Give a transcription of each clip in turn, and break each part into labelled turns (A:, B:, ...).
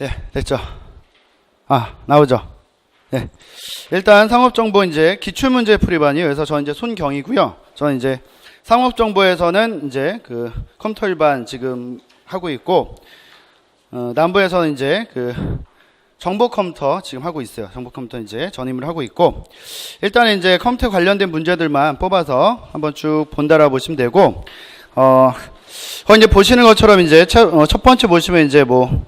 A: 예, 됐죠. 나오죠. 예. 일단 상업정보 이제 기출문제 풀이반이에요. 그래서 저는 이제 손경이고요. 저는 이제 상업정보에서는 이제 그 컴퓨터 일반 지금 하고 있고, 남부에서는 이제 그 정보컴퓨터 지금 하고 있어요. 정보컴퓨터 이제 전임을 하고 있고, 일단 이제 컴퓨터 관련된 문제들만 뽑아서 한번 쭉 본다라 보시면 되고, 이제 보시는 것처럼 이제 첫 번째 보시면 이제 뭐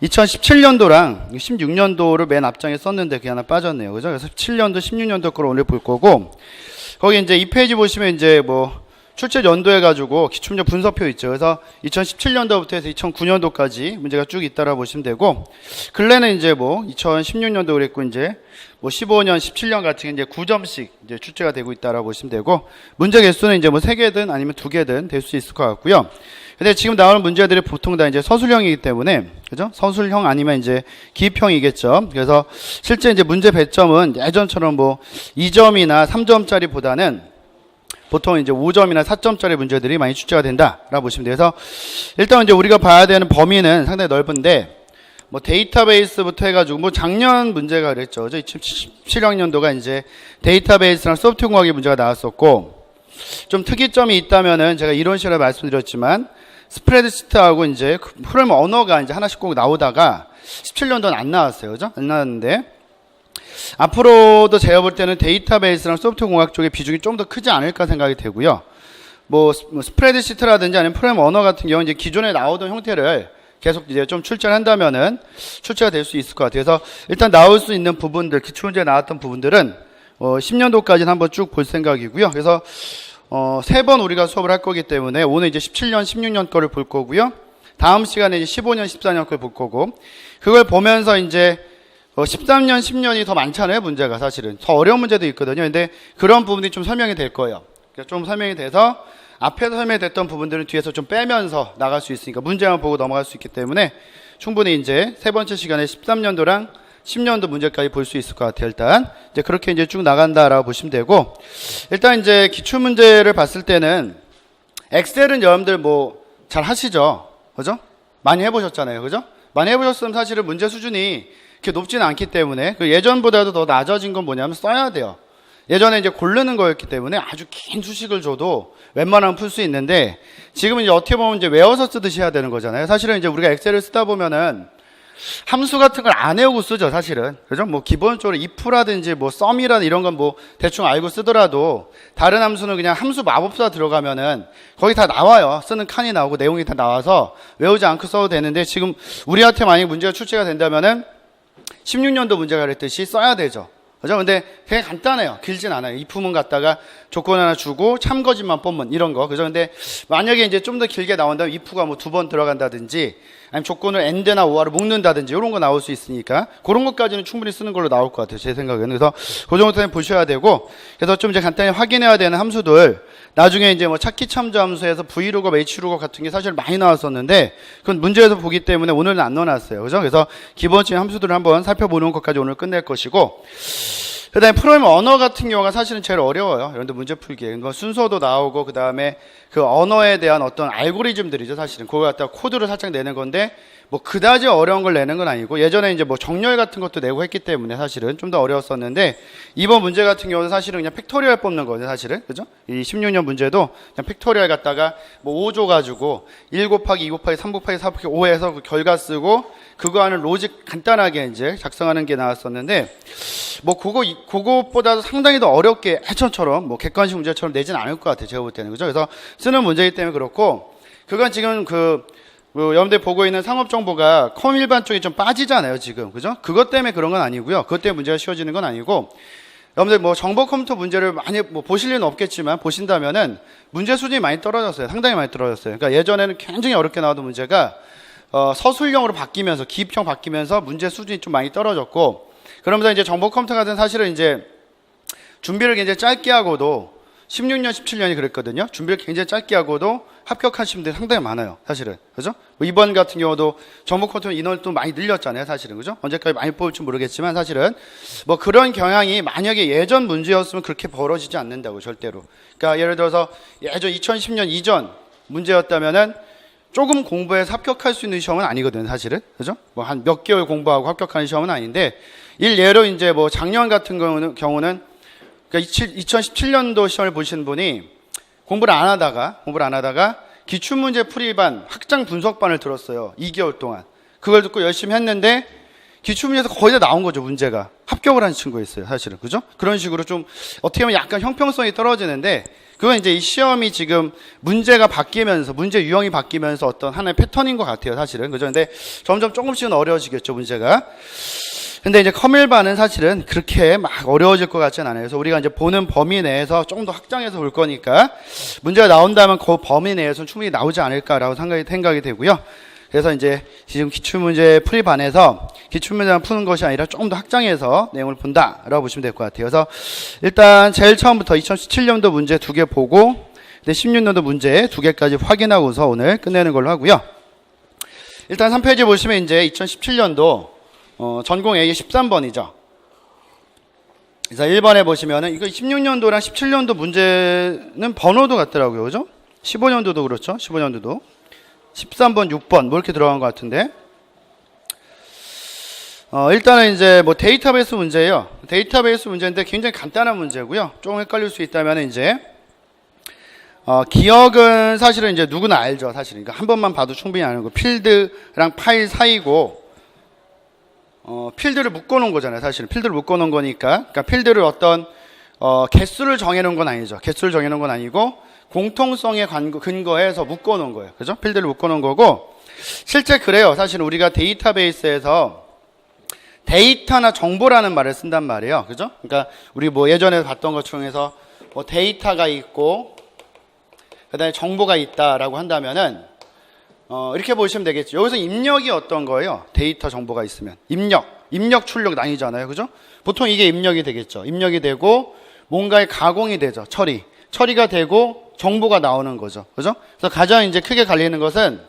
A: 2017년도랑 16년도를 맨 앞장에 썼는데 그게 하나 빠졌네요. 그죠? 그래서 17년도, 16년도 걸 오늘 볼 거고, 거기 이제 이 페이지 보시면 이제 뭐 출제 연도 해가지고 기출문제 분석표 있죠. 그래서 2017년도부터 해서 2009년도까지 문제가 쭉 있다라 보시면 되고, 근래는 이제 뭐 2016년도 그랬고, 이제 뭐 15년, 17년 같은 게 이제 9점씩 이제 출제가 되고 있다라 보시면 되고, 문제 개수는 이제 뭐 3개든 아니면 2개든 될 수 있을 것 같고요. 근데 지금 나오는 문제들이 보통 다 이제 서술형이기 때문에, 그죠? 서술형 아니면 이제 기입형이겠죠. 그래서 실제 이제 문제 배점은 예전처럼 뭐 2점이나 3점짜리 보다는 보통 이제 5점이나 4점짜리 문제들이 많이 출제가 된다라고 보시면 돼요. 그래서 일단 이제 우리가 봐야 되는 범위는 상당히 넓은데, 뭐 데이터베이스부터 해가지고 뭐 작년 문제가 그랬죠. 2017학년도가 이제 데이터베이스랑 소프트공학의 문제가 나왔었고, 좀 특이점이 있다면은 제가 이론식으로 말씀드렸지만 스프레드시트하고 이제 프로그램 언어가 이제 하나씩 꼭 나오다가 17년도는 안 나왔어요. 그죠? 안 나왔는데, 앞으로도 제가 볼 때는 데이터베이스랑 소프트공학 쪽의 비중이 좀 더 크지 않을까 생각이 되고요. 뭐 스프레드시트라든지 아니면 프로그램 언어 같은 경우는 이제 기존에 나오던 형태를 계속 이제 좀 출제를 한다면은 출제가 될 수 있을 것 같아요. 그래서 일단 나올 수 있는 부분들, 기출문제에 나왔던 부분들은 10년도까지는 한번 쭉 볼 생각이고요. 그래서 3번 우리가 수업을 할 거기 때문에 오늘 이제 17년, 16년 거를 볼 거고요. 다음 시간에 이제 15년, 14년 걸 볼 거고, 그걸 보면서 이제 13년, 10년이 더 많잖아요, 문제가 사실은. 더 어려운 문제도 있거든요. 근데 그런 부분이 좀 설명이 될 거예요. 좀 설명이 돼서 앞에서 설명이 됐던 부분들은 뒤에서 좀 빼면서 나갈 수 있으니까 문제만 보고 넘어갈 수 있기 때문에 충분히 이제 세 번째 시간에 13년도랑 10년도 문제까지 볼 수 있을 것 같아요. 일단 이제 그렇게 이제 쭉 나간다라고 보시면 되고, 일단 이제 기출 문제를 봤을 때는 엑셀은 여러분들 뭐 잘 하시죠, 그죠? 많이 해보셨잖아요, 그죠? 많이 해보셨으면 사실은 문제 수준이 그렇게 높지는 않기 때문에, 그 예전보다도 더 낮아진 건 뭐냐면 써야 돼요. 예전에 이제 고르는 거였기 때문에 아주 긴 수식을 줘도 웬만하면 풀 수 있는데, 지금은 이제 어떻게 보면 이제 외워서 쓰듯이 해야 되는 거잖아요. 사실은 이제 우리가 엑셀을 쓰다 보면은 함수 같은 걸 안 외우고 쓰죠, 사실은. 그죠? 뭐 기본적으로 if라든지 뭐 sum이라든지 이런 건 뭐 대충 알고 쓰더라도, 다른 함수는 그냥 함수 마법사 들어가면은 거기 다 나와요. 쓰는 칸이 나오고 내용이 다 나와서 외우지 않고 써도 되는데, 지금 우리한테 만약에 문제가 출제가 된다면은 16년도 문제가 그랬듯이 써야 되죠. 그죠? 근데 되게 간단해요. 길진 않아요. if문 갖다가 조건 하나 주고 참거짓만 뽑는 이런 거. 그죠? 근데 만약에 이제 좀 더 길게 나온다면 if가 뭐 2번 들어간다든지, 아니면 조건을 and나 or로 묶는다든지 이런 거 나올 수 있으니까 그런 것까지는 충분히 쓰는 걸로 나올 것 같아요. 제 생각에는. 그래서 그 정도는 보셔야 되고, 그래서 좀 이제 간단히 확인해야 되는 함수들, 나중에 이제 뭐 찾기 참조 함수에서 vlookup, hlookup 같은 게 사실 많이 나왔었는데 그건 문제에서 보기 때문에 오늘은 안 넣어놨어요. 그죠? 그래서 기본적인 함수들을 한번 살펴보는 것까지 오늘 끝낼 것이고, 그 다음에 프로그램 언어 같은 경우가 사실은 제일 어려워요. 여러분들 문제 풀기에. 순서도 나오고, 그 다음에 그 언어에 대한 어떤 알고리즘들이죠, 사실은. 그거 갖다가 코드를 살짝 내는 건데, 뭐 그다지 어려운 걸 내는 건 아니고, 예전에 이제 뭐 정렬 같은 것도 내고 했기 때문에 사실은 좀 더 어려웠었는데, 이번 문제 같은 경우는 사실은 그냥 팩토리얼 뽑는 거죠, 사실은. 그죠? 이 16년 문제도 그냥 팩토리얼 갖다가 뭐 5조 가지고 1 곱하기 2 곱하기 3 곱하기 4 곱하기 5 해서 그 결과 쓰고, 그거 하는 로직 간단하게 이제 작성하는 게 나왔었는데, 뭐 그것보다도 상당히 더 어렵게 해천처럼 뭐 객관식 문제처럼 내진 않을 것 같아요, 제가 볼 때는. 그죠? 그래서 쓰는 문제이기 때문에 그렇고, 그건 지금 여러분들 보고 있는 상업정보가 컴 일반 쪽이 좀 빠지잖아요, 지금. 그죠? 그것 때문에 그런 건 아니고요. 그것 때문에 문제가 쉬워지는 건 아니고, 여러분들 뭐 정보 컴퓨터 문제를 많이 뭐 보실 일은 없겠지만 보신다면은 문제 수준이 많이 떨어졌어요. 상당히 많이 떨어졌어요. 그러니까 예전에는 굉장히 어렵게 나오던 문제가 서술형으로 바뀌면서, 기입형 바뀌면서 문제 수준이 좀 많이 떨어졌고, 그러면서 이제 정보 컴퓨터 같은 사실은 이제 준비를 굉장히 짧게 하고도 16년, 17년이 그랬거든요. 준비를 굉장히 짧게 하고도 합격하신 분들이 상당히 많아요, 사실은. 그죠? 뭐 이번 같은 경우도 정보 컴퓨터 인원도 많이 늘렸잖아요, 사실은. 그죠? 언제까지 많이 뽑을지 모르겠지만 사실은 뭐 그런 경향이 만약에 예전 문제였으면 그렇게 벌어지지 않는다고, 절대로. 그러니까 예를 들어서 예전 2010년 이전 문제였다면은 조금 공부해서 합격할 수 있는 시험은 아니거든요, 사실은. 그죠? 뭐 한 몇 개월 공부하고 합격하는 시험은 아닌데, 일례로 이제 뭐 작년 같은 경우는 그러니까 2017년도 시험을 보신 분이 공부를 안 하다가 기출문제 풀이반 확장 분석반을 들었어요. 2개월 동안. 그걸 듣고 열심히 했는데 기출문제에서 거의 다 나온 거죠, 문제가. 합격을 한 친구였어요, 사실은. 그죠? 그런 식으로 좀 어떻게 보면 약간 형평성이 떨어지는데, 그건 이제 이 시험이 지금 문제가 바뀌면서, 문제 유형이 바뀌면서 어떤 하나의 패턴인 것 같아요, 사실은. 그죠? 근데 점점 조금씩은 어려워지겠죠, 문제가. 근데 이제 커밀반은 사실은 그렇게 막 어려워질 것 같지는 않아요. 그래서 우리가 이제 보는 범위 내에서 조금 더 확장해서 볼 거니까 문제가 나온다면 그 범위 내에서는 충분히 나오지 않을까라고 생각이 되고요. 그래서 이제 지금 기출문제 풀이반에서 기출문제만 푸는 것이 아니라 조금 더 확장해서 내용을 본다라고 보시면 될 것 같아요. 그래서 일단 제일 처음부터 2017년도 문제 2개 보고 16년도 문제 2개까지 확인하고서 오늘 끝내는 걸로 하고요. 일단 3페이지 보시면 이제 2017년도 전공 A 13번이죠. 그래서 1번에 보시면은 이거 16년도랑 17년도 문제는 번호도 같더라고요. 그죠? 15년도도 그렇죠. 15년도도. 13번, 6번 뭐 이렇게 들어간 것 같은데. 일단은 이제 뭐 데이터베이스 문제예요. 데이터베이스 문제인데 굉장히 간단한 문제고요. 조금 헷갈릴 수 있다면 이제 기억은 사실은 이제 누구나 알죠. 사실. 그러니까 한 번만 봐도 충분히 아는 거. 필드랑 파일 사이고 필드를 묶어놓은 거잖아요. 사실 필드를 묶어놓은 거니까. 그러니까 필드를 어떤 개수를 정해놓은 건 아니죠. 개수를 정해놓은 건 아니고 공통성에 근거해서 묶어놓은 거예요. 그죠? 필드를 묶어놓은 거고 실제 그래요. 사실 우리가 데이터베이스에서 데이터나 정보라는 말을 쓴단 말이에요. 그죠? 그러니까 우리 뭐 예전에 봤던 것 중에서 뭐 데이터가 있고 그다음에 정보가 있다라고 한다면은 이렇게 보시면 되겠죠. 여기서 입력이 어떤 거예요? 데이터 정보가 있으면. 입력, 출력 나뉘잖아요. 그죠? 보통 이게 입력이 되겠죠. 입력이 되고, 뭔가의 가공이 되죠. 처리가 되고, 정보가 나오는 거죠. 그죠? 그래서 가장 이제 크게 갈리는 것은,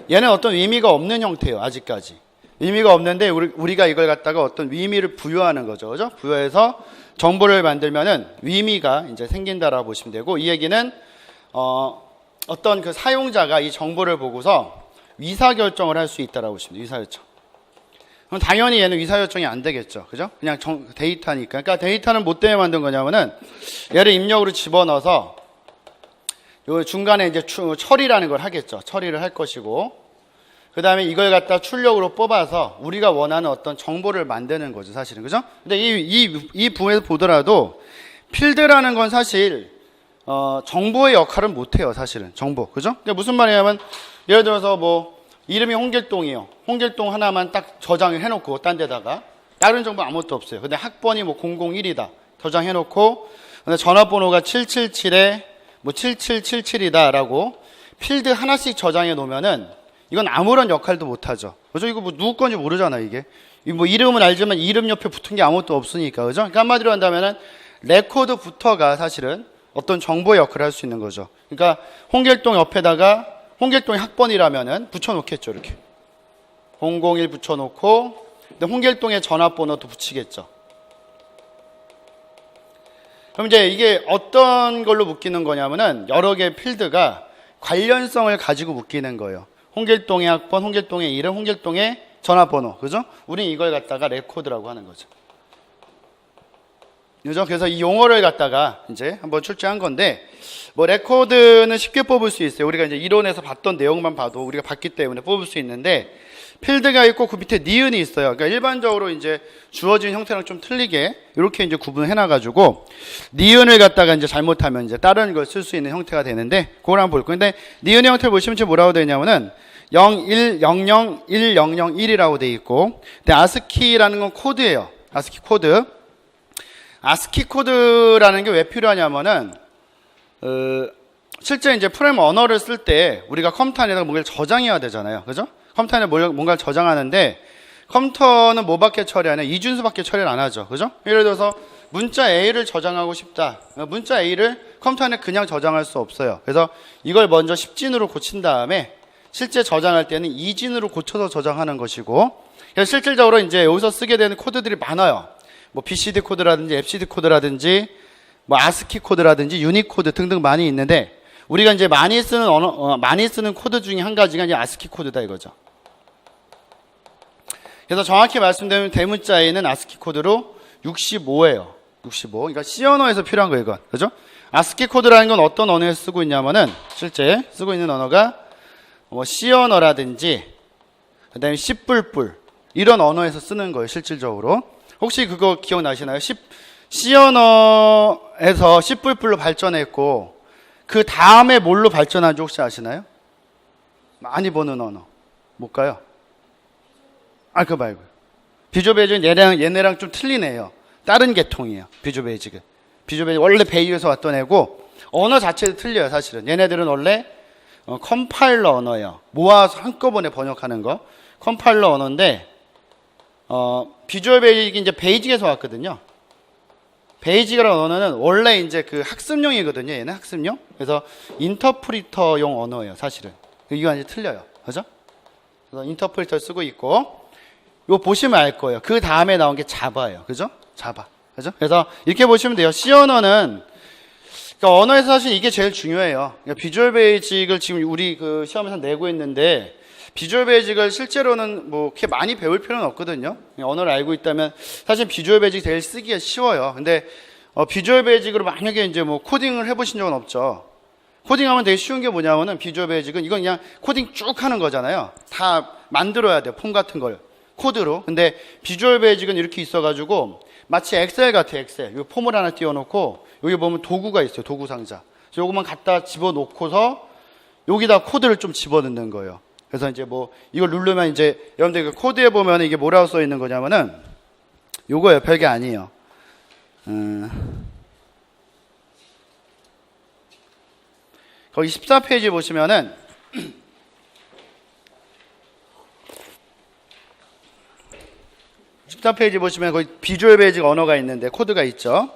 A: 얘는 어떤 의미가 없는 형태예요. 아직까지. 의미가 없는데, 우리가 이걸 갖다가 어떤 의미를 부여하는 거죠. 그죠? 부여해서 정보를 만들면은 의미가 이제 생긴다라고 보시면 되고, 이 얘기는, 어떤 그 사용자가 이 정보를 보고서 의사결정을 할 수 있다라고 보시면 돼요. 의사결정. 그럼 당연히 얘는 의사결정이 안 되겠죠. 그죠? 그냥 데이터니까. 그러니까 데이터는 뭐 때문에 만든 거냐면은 얘를 입력으로 집어넣어서 요 중간에 이제 처리라는 걸 하겠죠. 처리를 할 것이고 그 다음에 이걸 갖다 출력으로 뽑아서 우리가 원하는 어떤 정보를 만드는 거죠. 사실은. 그죠? 근데 이 부분에서 보더라도 필드라는 건 사실 정보의 역할은 못해요, 사실은. 정보. 그죠? 그러니까 무슨 말이냐면, 예를 들어서 뭐, 이름이 홍길동이요. 홍길동 하나만 딱 저장을 해놓고, 딴 데다가. 다른 정보 아무것도 없어요. 근데 학번이 뭐 001이다. 저장해놓고, 근데 전화번호가 777에 뭐 7777이다. 라고 필드 하나씩 저장해 놓으면은, 이건 아무런 역할도 못하죠. 그죠? 이거 뭐 누구 건지 모르잖아, 이게. 뭐 이름은 알지만 이름 옆에 붙은 게 아무것도 없으니까. 그죠? 그러니까 한마디로 한다면은, 레코드부터가 사실은 어떤 정보의 역할을 할 수 있는 거죠. 그러니까 홍길동 옆에다가 홍길동의 학번이라면은 붙여놓겠죠. 이렇게 001 붙여놓고 근데 홍길동의 전화번호도 붙이겠죠. 그럼 이제 이게 어떤 걸로 묶이는 거냐면은 여러 개의 필드가 관련성을 가지고 묶이는 거예요. 홍길동의 학번, 홍길동의 이름, 홍길동의 전화번호. 그죠? 우린 이걸 갖다가 레코드라고 하는 거죠. 그죠? 그래서 이 용어를 갖다가 이제 한번 출제한 건데, 뭐 레코드는 쉽게 뽑을 수 있어요. 우리가 이제 이론에서 봤던 내용만 봐도 우리가 봤기 때문에 뽑을 수 있는데, 필드가 있고 그 밑에 니은이 있어요. 그러니까 일반적으로 이제 주어진 형태랑 좀 틀리게 이렇게 이제 구분을 해놔가지고 니은을 갖다가 이제 잘못하면 이제 다른 걸 쓸 수 있는 형태가 되는데, 그걸 한번 볼 거예요. 근데 니은의 형태를 보시면 지금 뭐라고 되냐면은 0100 1001이라고 돼 있고, 근데 아스키라는 건 코드예요. 아스키 코드. 아스키 코드라는 게 왜 필요하냐면은 실제 이제 프로그램 언어를 쓸 때 우리가 컴퓨터 안에다가 뭔가를 저장해야 되잖아요. 그죠? 컴퓨터 안에 뭔가를 저장하는데 컴퓨터는 뭐밖에 처리하냐? 이준수밖에 처리를 안 하죠. 그죠? 예를 들어서 문자 A를 저장하고 싶다. 문자 A를 컴퓨터 안에 그냥 저장할 수 없어요. 그래서 이걸 먼저 10진으로 고친 다음에 실제 저장할 때는 2진으로 고쳐서 저장하는 것이고, 그래서 실질적으로 이제 여기서 쓰게 되는 코드들이 많아요. 뭐 BCD 코드라든지 FCD 코드라든지 뭐 아스키 코드라든지 유니코드 등등 많이 있는데, 우리가 이제 많이 쓰는 많이 쓰는 코드 중에 한 가지가 이제 아스키 코드다 이거죠. 그래서 정확히 말씀드리면 대문자에는 아스키 코드로 65예요. 65. 그러니까 C 언어에서 필요한 거예요, 이건. 그죠? 아스키 코드라는 건 어떤 언어에서 쓰고 있냐면은 실제 쓰고 있는 언어가 뭐 C 언어라든지 그다음에 C++ 이런 언어에서 쓰는 거예요, 실질적으로. 혹시 그거 기억나시나요? C 언어에서 C++로 발전했고 그 다음에 뭘로 발전한지 혹시 아시나요? 많이 보는 언어. 뭘까요? 그거 말고요. 비주얼 베이직은 얘네랑 좀 틀리네요. 다른 계통이에요. 비주얼 베이직은. 비주얼 베이직 원래 베이직에서 왔던 애고 언어 자체도 틀려요. 사실은. 얘네들은 원래 컴파일러 언어예요. 모아서 한꺼번에 번역하는 거. 컴파일러 언어인데 비주얼 베이직이 이제 베이직에서 왔거든요. 베이직이라는 언어는 원래 이제 그 학습용이거든요. 얘는 학습용. 그래서 인터프리터용 언어예요. 사실은. 이거 완전히 틀려요. 그죠? 그래서 인터프리터 쓰고 있고 이거 보시면 알 거예요. 그 다음에 나온 게 자바예요. 그죠? 자바. 그죠? 그래서 이렇게 보시면 돼요. C 언어는 그러니까 언어에서 사실 이게 제일 중요해요. 그러니까 비주얼 베이직을 지금 우리 그 시험에서 내고 있는데 비주얼 베이직을 실제로는 뭐 그렇게 많이 배울 필요는 없거든요. 언어를 알고 있다면 사실 비주얼 베이직 제일 쓰기가 쉬워요. 근데 비주얼 베이직으로 만약에 이제 뭐 코딩을 해보신 적은 없죠. 코딩하면 되게 쉬운 게 뭐냐면은 비주얼 베이직은 이건 그냥 코딩 쭉 하는 거잖아요. 다 만들어야 돼요. 폼 같은 걸 코드로. 근데 비주얼 베이직은 이렇게 있어가지고 마치 엑셀 같아요. 엑셀. 이 폼을 하나 띄워놓고 여기 보면 도구가 있어요. 도구 상자. 요거만 갖다 집어놓고서 여기다 코드를 좀 집어넣는 거예요. 그래서 이제 뭐 이걸 누르면 이제 여러분들 그 코드에 보면 이게 뭐라고 써 있는 거냐면은 요거예요. 별게 아니에요. 거기 14페이지 보시면은 거기 비주얼 베이직 언어가 있는데 코드가 있죠.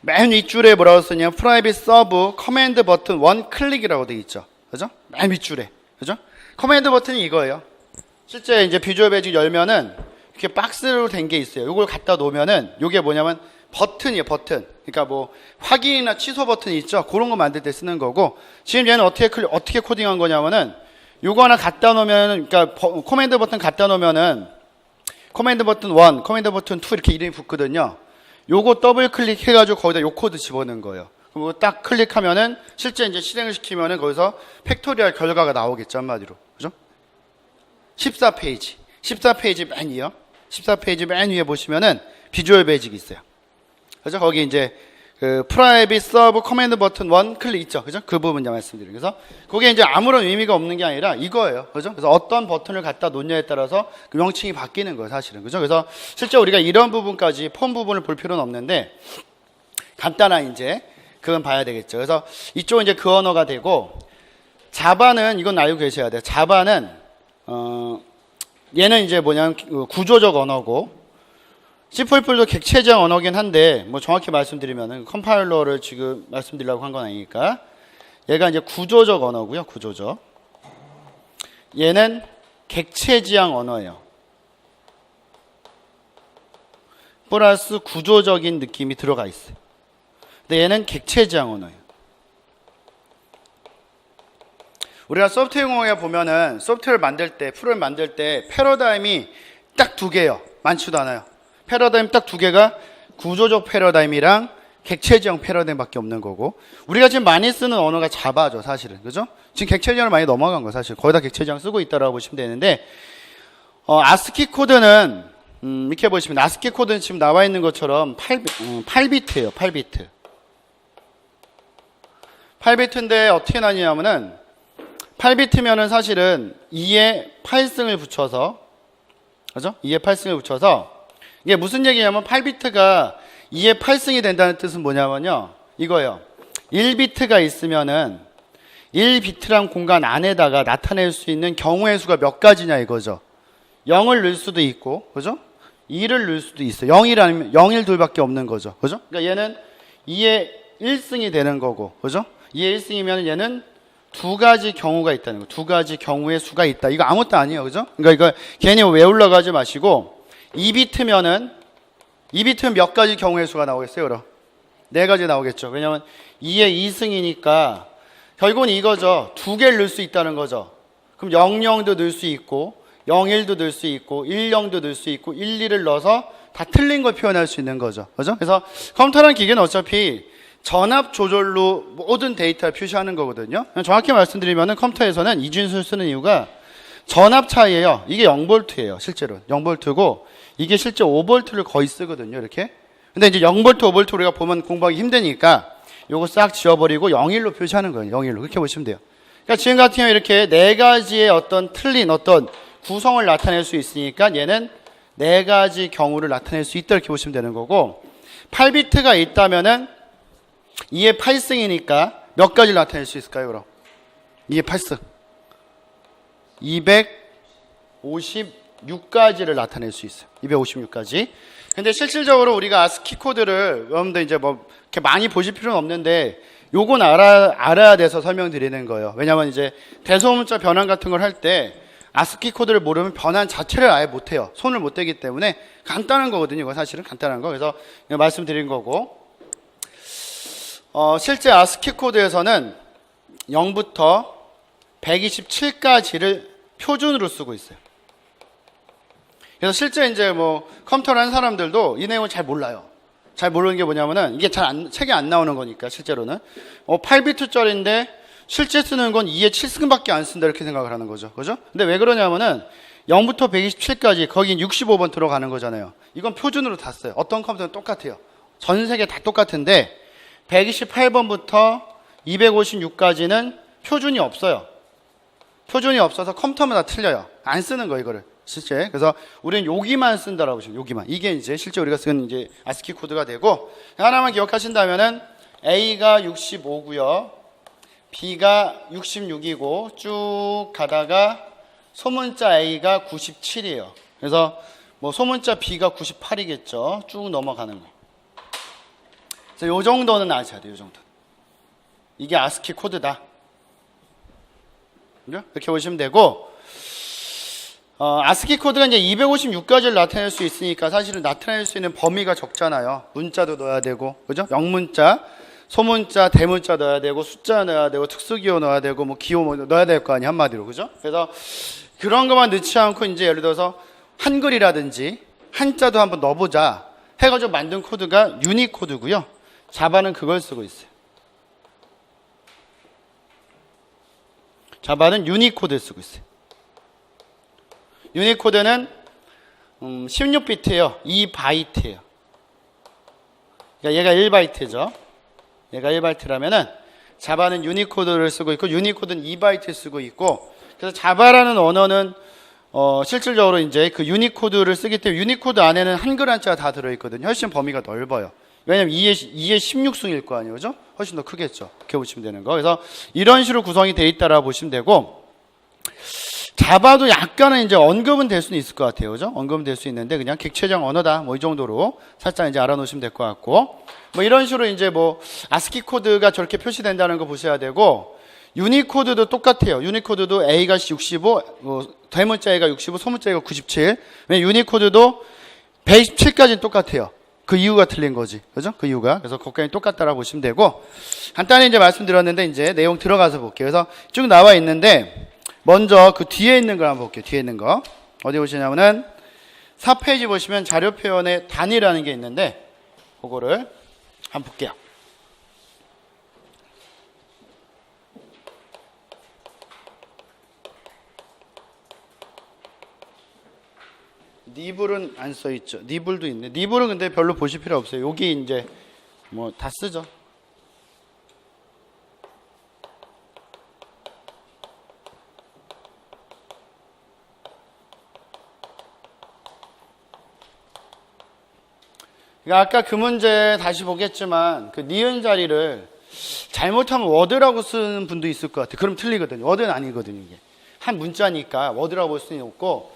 A: 맨 윗줄에 뭐라고 썼냐면 프라이빗 서브 커맨드 버튼 원 클릭이라고 되어 있죠. 그죠? 맨 윗줄에. 그죠? 커맨드 버튼이 이거예요. 실제 이제 비주얼 베이직 열면은 이렇게 박스로 된 게 있어요. 이걸 갖다 놓으면은 이게 뭐냐면 버튼이에요, 버튼. 그러니까 뭐 확인이나 취소 버튼이 있죠. 그런 거 만들 때 쓰는 거고 지금 얘는 어떻게 코딩한 거냐면은 요거 하나 갖다 놓으면 그러니까 커맨드 버튼 갖다 놓으면은 커맨드 버튼 1, 커맨드 버튼 2 이렇게 이름이 붙거든요. 요거 더블 클릭해가지고 거기다 요 코드 집어넣는 거예요. 그리고 딱 클릭하면은 실제 이제 실행을 시키면은 거기서 팩토리얼 결과가 나오겠죠, 한마디로. 그죠? 14페이지. 14페이지 맨 위요. 14페이지 맨 위에 보시면은 비주얼 베이직이 있어요. 그죠? 거기 이제 그 프라이빗 서브 커맨드 버튼 1 클릭 있죠. 그죠? 그 부분 말씀드려요. 그래서 그게 이제 아무런 의미가 없는 게 아니라 이거예요. 그죠? 그래서 어떤 버튼을 갖다 놓냐에 따라서 그 명칭이 바뀌는 거예요, 사실은. 그죠? 그래서 실제 우리가 이런 부분까지 폼 부분을 볼 필요는 없는데 간단한 이제 그건 봐야 되겠죠. 그래서 이쪽은 이제 그 언어가 되고 자바는 이건 알고 계셔야 돼요. 자바는 얘는 이제 뭐냐면 구조적 언어고 C++도 객체적 언어긴 한데 뭐 정확히 말씀드리면은 컴파일러를 지금 말씀드리려고 한 건 아니니까 얘가 이제 구조적 언어고요. 구조적. 얘는 객체지향 언어예요. 플러스 구조적인 느낌이 들어가 있어요. 근데 얘는 객체지향 언어예요. 우리가 소프트웨어 공학에 보면은 소프트웨어를 만들 때, 프로그램 만들 때 패러다임이 딱 두 개예요. 많지도 않아요. 패러다임 딱 두 개가 구조적 패러다임이랑 객체지향 패러다임밖에 없는 거고 우리가 지금 많이 쓰는 언어가 자바죠, 사실은. 그죠? 지금 객체지향을 많이 넘어간 거예요, 사실. 거의 다 객체지향 쓰고 있다라고 보시면 되는데 아스키 코드는 이렇게 보시면 아스키 코드는 지금 나와 있는 것처럼 8비트예요. 8비트. 8비트인데 어떻게 나뉘냐면은 8비트면은 사실은 2에 8승을 붙여서 그죠? 2에 8승을 붙여서 이게 무슨 얘기냐면 8비트가 2에 8승이 된다는 뜻은 뭐냐면요. 이거예요. 1비트가 있으면은 1비트란 공간 안에다가 나타낼 수 있는 경우의 수가 몇 가지냐 이거죠. 0을 넣을 수도 있고, 그죠? 2를 넣을 수도 있어요. 0이라면 0, 1, 2밖에 없는 거죠. 그죠? 그러니까 얘는 2에 1승이 되는 거고, 그죠? 2에 1승이면 얘는 두 가지 경우가 있다는 거. 두 가지 경우의 수가 있다. 이거 아무것도 아니에요. 그죠? 그러니까 이거 괜히 외우려고 하지 마시고 2비트면 몇 가지 경우의 수가 나오겠어요? 그럼 4가지 나오겠죠. 왜냐면 2에 2승이니까 결국은 이거죠. 두 개를 넣을 수 있다는 거죠. 그럼 00도 넣을 수 있고 01도 넣을 수 있고 10도 넣을 수 있고 12를 넣어서 다 틀린 걸 표현할 수 있는 거죠. 그죠? 그래서 컴퓨터라는 기계는 어차피 전압 조절로 모든 데이터를 표시하는 거거든요. 정확히 말씀드리면 컴퓨터에서는 이중인수를 쓰는 이유가 전압 차이예요. 이게 0V예요. 실제로 0V고 이게 실제 5V를 거의 쓰거든요. 이렇게. 근데 이제 0V, 5V 우리가 보면 공부하기 힘드니까 요거 싹 지워버리고 01로 표시하는 거예요. 01로. 그렇게 보시면 돼요. 그러니까 지금 같은 경우 이렇게 네 가지의 어떤 틀린 어떤 구성을 나타낼 수 있으니까 얘는 네 가지 경우를 나타낼 수 있다 이렇게 보시면 되는 거고 8비트가 있다면은 2의 8승이니까 몇 가지를 나타낼 수 있을까요? 그럼 2의 8승 256가지를 나타낼 수 있어요. 256가지. 근데 실질적으로 우리가 아스키 코드를 여러분들 이제 뭐 이렇게 많이 보실 필요는 없는데 요건 알아야 돼서 설명드리는 거예요. 왜냐면 이제 대소문자 변환 같은 걸 할 때 아스키 코드를 모르면 변환 자체를 아예 못해요. 손을 못 대기 때문에 간단한 거거든요. 이거 사실은 간단한 거. 그래서 말씀드린 거고 실제 아스키 코드에서는 0부터 127까지를 표준으로 쓰고 있어요. 그래서 실제 이제 뭐 컴퓨터를 한 사람들도 이 내용을 잘 몰라요. 잘 모르는 게 뭐냐면은 이게 책에 안 나오는 거니까 실제로는 8비트짜리인데 실제 쓰는 건 2의 7승밖에 안 쓴다 이렇게 생각을 하는 거죠. 그죠? 근데 왜 그러냐면은 0부터 127까지 거긴 65번 들어가는 거잖아요. 이건 표준으로 다 써요. 어떤 컴퓨터는 똑같아요. 전 세계 다 똑같은데 128번부터 256까지는 표준이 없어요. 표준이 없어서 컴퓨터마다 틀려요. 안 쓰는 거예요, 이거를. 실제. 그래서 우리는 여기만 쓴다라고 보시면 여기만. 이게 이제 실제 우리가 쓰는 이제 아스키 코드가 되고 하나만 기억하신다면은 A가 65고요. B가 66이고 쭉 가다가 소문자 A가 97이에요. 그래서 뭐 소문자 B가 98이겠죠. 쭉 넘어가는 거. 그래서 요 정도는 아셔야 돼요, 요 정도. 이게 아스키 코드다. 이렇게 보시면 되고 아스키 코드가 이제 256가지를 나타낼 수 있으니까 사실은 나타낼 수 있는 범위가 적잖아요. 문자도 넣어야 되고, 그죠? 영문자, 소문자, 대문자 넣어야 되고, 숫자 넣어야 되고, 특수기호 넣어야 되고, 뭐 기호 뭐 넣어야 될 거 아니에요, 한마디로, 그죠? 그래서 그런 것만 넣지 않고 이제 예를 들어서 한글이라든지 한자도 한번 넣어보자 해가지고 만든 코드가 유니코드고요. 자바는 그걸 쓰고 있어요. 자바는 유니코드를 쓰고 있어요. 유니코드는 16비트예요. 2바이트예요. 그러니까 얘가 1바이트죠. 얘가 1바이트라면은 자바는 유니코드를 쓰고 있고 유니코드는 2바이트 쓰고 있고 그래서 자바라는 언어는 실질적으로 이제 그 유니코드를 쓰기 때문에 유니코드 안에는 한글 한자가 다 들어있거든요. 훨씬 범위가 넓어요. 왜냐면 2의 16승일 거 아니에요. 그죠? 훨씬 더 크겠죠. 이렇게 보시면 되는 거. 그래서 이런 식으로 구성이 되어 있다라고 보시면 되고 자바도 약간은 이제 언급은 될 수는 있을 것 같아요. 그죠? 언급은 될 수 있는데 그냥 객체적 언어다. 뭐 이 정도로 살짝 이제 알아놓으시면 될 것 같고 뭐 이런 식으로 이제 뭐 아스키 코드가 저렇게 표시된다는 거 보셔야 되고 유니코드도 똑같아요. 유니코드도 A가 65, 대문자 A가 65, 소문자 A가 97. 왜냐면 유니코드도 127까지는 똑같아요. 그 이유가 틀린 거지. 그죠? 그 이유가. 그래서 거기까지 똑같다라고 보시면 되고 간단히 이제 말씀드렸는데 이제 내용 들어가서 볼게요. 그래서 쭉 나와 있는데 먼저 그 뒤에 있는 걸 한번 볼게요. 뒤에 있는 거. 어디 보시냐면은 4페이지 보시면 자료 표현의 단위라는 게 있는데 그거를 한번 볼게요. 니블은 안 써있죠. 니블도 있네. 니블은 근데 별로 보실 필요 없어요. 여기 이제 뭐 다 쓰죠. 그러니까 아까 그 문제 다시 보겠지만 그 니은 자리를 잘못하면 워드라고 쓰는 분도 있을 것 같아요. 그럼 틀리거든요. 워드는 아니거든요. 이게 한 문자니까 워드라고 볼 수는 없고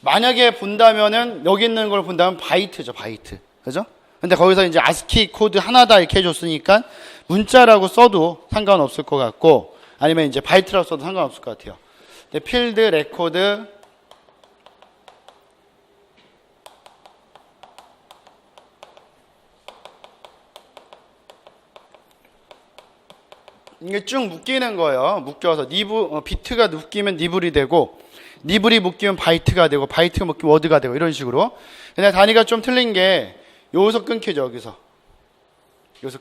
A: 만약에 본다면은 여기 있는 걸 본다면 바이트죠. 바이트. 그죠? 근데 거기서 이제 아스키 코드 하나다 이렇게 해줬으니까 문자라고 써도 상관없을 것 같고 아니면 이제 바이트라고 써도 상관없을 것 같아요. 근데 필드, 레코드 이게 쭉 묶이는 거예요. 묶여서 비트가 묶이면 니블이 되고, 니블이 묶이면 바이트가 되고, 바이트가 묶이면 워드가 되고, 이런 식으로. 근데 단위가 좀 틀린 게 여기서 끊기죠. 여기서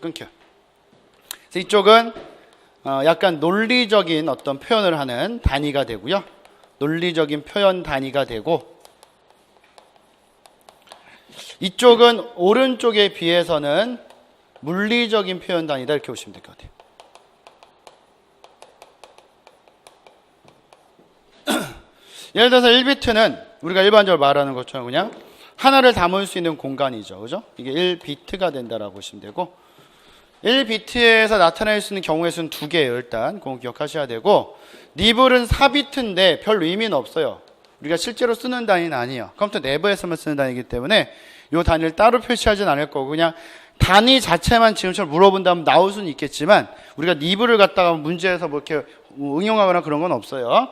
A: 끊겨. 그래서 이쪽은 약간 논리적인 어떤 표현을 하는 단위가 되고요. 논리적인 표현 단위가 되고, 이쪽은 오른쪽에 비해서는 물리적인 표현 단위다, 이렇게 보시면 될 것 같아요. 예를 들어서 1비트는 우리가 일반적으로 말하는 것처럼 그냥 하나를 담을 수 있는 공간이죠. 그죠? 이게 1비트가 된다라고 보시면 되고, 1비트에서 나타낼 수 있는 경우의 수는 2개예요. 일단 그거 기억하셔야 되고, 니블은 4비트인데 별 의미는 없어요. 우리가 실제로 쓰는 단위는 아니에요. 컴퓨터 내부에서만 쓰는 단위이기 때문에 이 단위를 따로 표시하진 않을 거고, 그냥 단위 자체만 지금처럼 물어본다면 나올 수는 있겠지만, 우리가 니블을 갖다가 문제에서 뭐 이렇게 응용하거나 그런 건 없어요.